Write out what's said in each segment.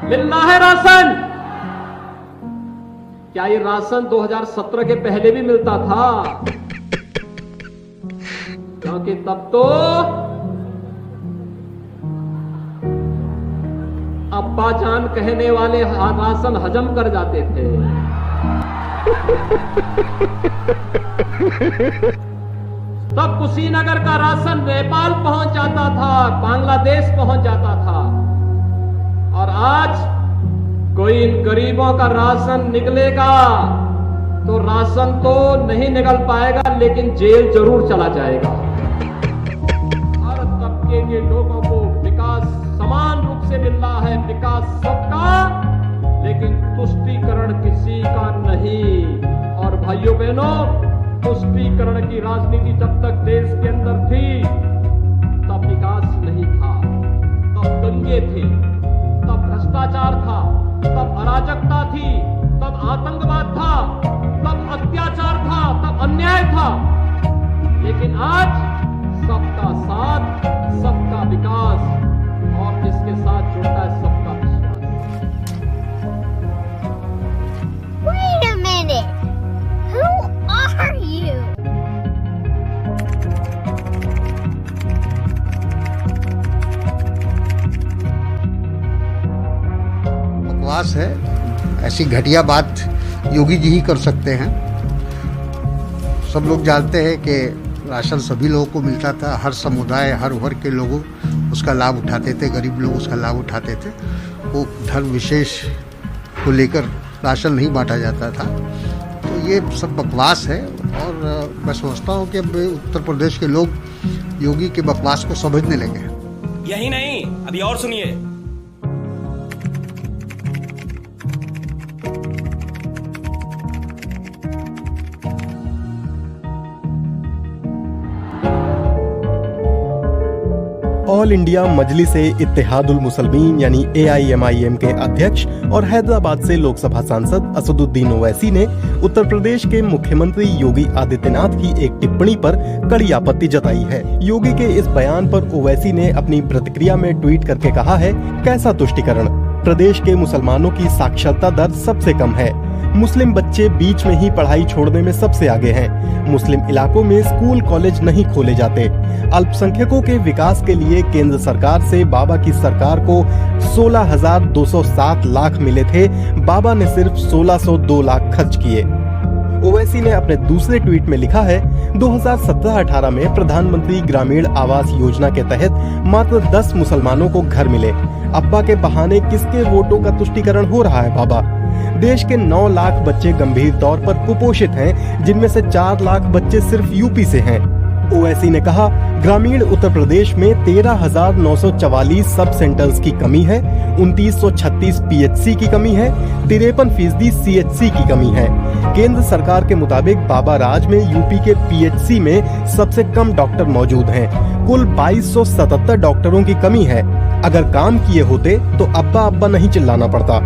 मिलना है राशन। क्या ये राशन 2017 के पहले भी मिलता था? क्योंकि तब तो अब्बा जान कहने वाले राशन हजम कर जाते थे। तब कुशीनगर का राशन नेपाल पहुंच जाता था, बांग्लादेश पहुंच जाता था। और आज कोई इन गरीबों का राशन निकलेगा तो राशन तो नहीं निकल पाएगा, लेकिन जेल जरूर चला जाएगा। हर तबके के लोगों को विकास समान रूप से मिल रहा है, विकास सबका, लेकिन तुष्टीकरण किसी का नहीं। और भाइयों बहनों, तुष्टीकरण की राजनीति जब तक देश के अंदर थी तब विकास नहीं था, तब दंगे थे, तब भ्रष्टाचार था, तब अराजकता थी, तब आतंकवाद था, तब अत्याचार था, तब अन्याय था। लेकिन आज सबका साथ, सबका विकास, और इसके साथ जुड़ता है सबका विश्वास। Wait a minute. Who are you? बकवास है, ऐसी घटिया बात योगी जी ही कर सकते हैं। सब लोग जानते हैं कि राशन सभी लोगों को मिलता था, हर समुदाय, हर वर्ग के लोग उसका लाभ उठाते थे, गरीब लोग उसका लाभ उठाते थे। वो धर्म विशेष को लेकर राशन नहीं बांटा जाता था। तो ये सब बकवास है, और मैं सोचता हूँ कि अब उत्तर प्रदेश के लोग योगी के बकवास को समझने लगे। यही नहीं, अभी और सुनिए। ऑल इंडिया मजलिस-ए इत्तेहादुल मुसलमीन यानी AIMIM के अध्यक्ष और हैदराबाद से लोकसभा सांसद असदुद्दीन ओवैसी ने उत्तर प्रदेश के मुख्यमंत्री योगी आदित्यनाथ की एक टिप्पणी पर कड़ी आपत्ति जताई है। योगी के इस बयान पर ओवैसी ने अपनी प्रतिक्रिया में ट्वीट करके कहा है, कैसा तुष्टीकरण, प्रदेश के मुसलमानों की साक्षरता दर सबसे कम है, मुस्लिम बच्चे बीच में ही पढ़ाई छोड़ने में सबसे आगे हैं, मुस्लिम इलाकों में स्कूल कॉलेज नहीं खोले जाते, अल्पसंख्यकों के विकास के लिए केंद्र सरकार से बाबा की सरकार को 16,207 लाख मिले थे, बाबा ने सिर्फ 1,602 लाख खर्च किए। ओवैसी ने अपने दूसरे ट्वीट में लिखा है, 2017-18 में प्रधानमंत्री ग्रामीण आवास योजना के तहत मात्र 10 मुसलमानों को घर मिले। अब्बा के बहाने किसके वोटों का तुष्टीकरण हो रहा है बाबा? देश के 9 लाख बच्चे गंभीर तौर पर कुपोषित हैं, जिनमें से 4 लाख बच्चे सिर्फ यूपी से हैं। ओवैसी ने कहा, ग्रामीण उत्तर प्रदेश में 13,944 सब सेंटर्स की कमी है, 2,936 PHC की कमी है, 53% CHC की कमी है। केंद्र सरकार के मुताबिक बाबा राज में यूपी के PHC में सबसे कम डॉक्टर मौजूद हैं। कुल 2,277 डॉक्टरों की कमी है। अगर काम किए होते तो अब्बा अब्बा नहीं चिल्लाना पड़ता।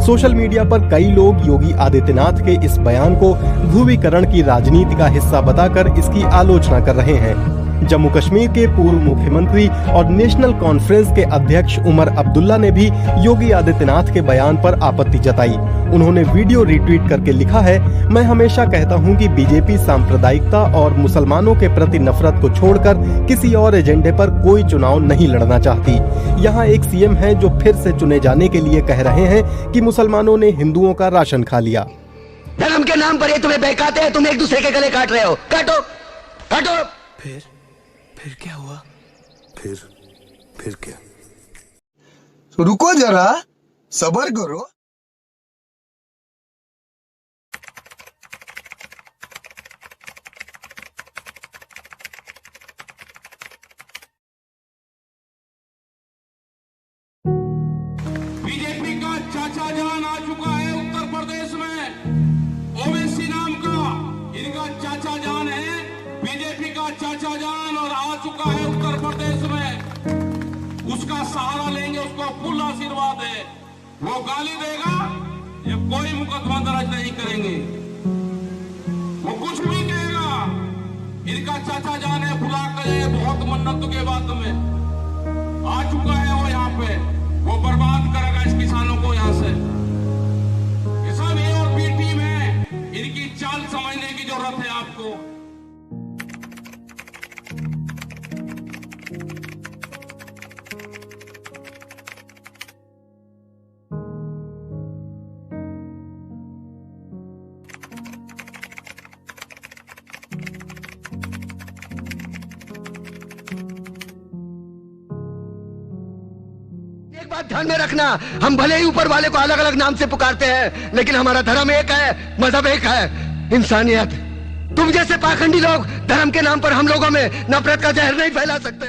सोशल मीडिया पर कई लोग योगी आदित्यनाथ के इस बयान को ध्रुवीकरण की राजनीति का हिस्सा बताकर इसकी आलोचना कर रहे हैं। जम्मू कश्मीर के पूर्व मुख्यमंत्री और नेशनल कॉन्फ्रेंस के अध्यक्ष उमर अब्दुल्ला ने भी योगी आदित्यनाथ के बयान पर आपत्ति जताई। उन्होंने वीडियो रिट्वीट करके लिखा है, मैं हमेशा कहता हूं कि बीजेपी सांप्रदायिकता और मुसलमानों के प्रति नफरत को छोड़कर किसी और एजेंडे पर कोई चुनाव नहीं लड़ना चाहती। यहाँ एक सीएम है जो फिर से चुने जाने के लिए कह रहे हैं कि मुसलमानों ने हिंदुओं का राशन खा लिया। धर्म के नाम पर ये तुम्हें बहकाते हैं, तुम एक दूसरे के गले काट रहे हो। काटो काटो। फिर क्या हुआ? फिर क्या? रुको जरा, सब्र करो। बीजेपी का चाचा जान आ चुका है उत्तर प्रदेश में, ओवैसी नाम का इनका चाचा जान है, बीजेपी का चाचा जान, और आ चुका है उत्तर प्रदेश में। उसका सहारा लेंगे, उसको फुल आशीर्वाद है। वो गाली देगा, ये कोई मुकदमा दर्ज नहीं करेंगे। वो कुछ भी कहेगा, इनका चाचा जान है, बुला कर ये बहुत मन्नतों के बाद में आ चुका है वो यहाँ पे, वो बर्बाद करेगा इस किसानों को यहाँ से। ये सब ए और बी टीम है, इनकी चाल समझने की जरूरत है आपको। एक बात ध्यान में रखना, हम भले ही ऊपर वाले को अलग अलग नाम से पुकारते हैं, लेकिन हमारा धर्म एक है, मजहब एक है, इंसानियत। तुम जैसे पाखंडी लोग धर्म के नाम पर हम लोगों में नफरत का जहर नहीं फैला सकते।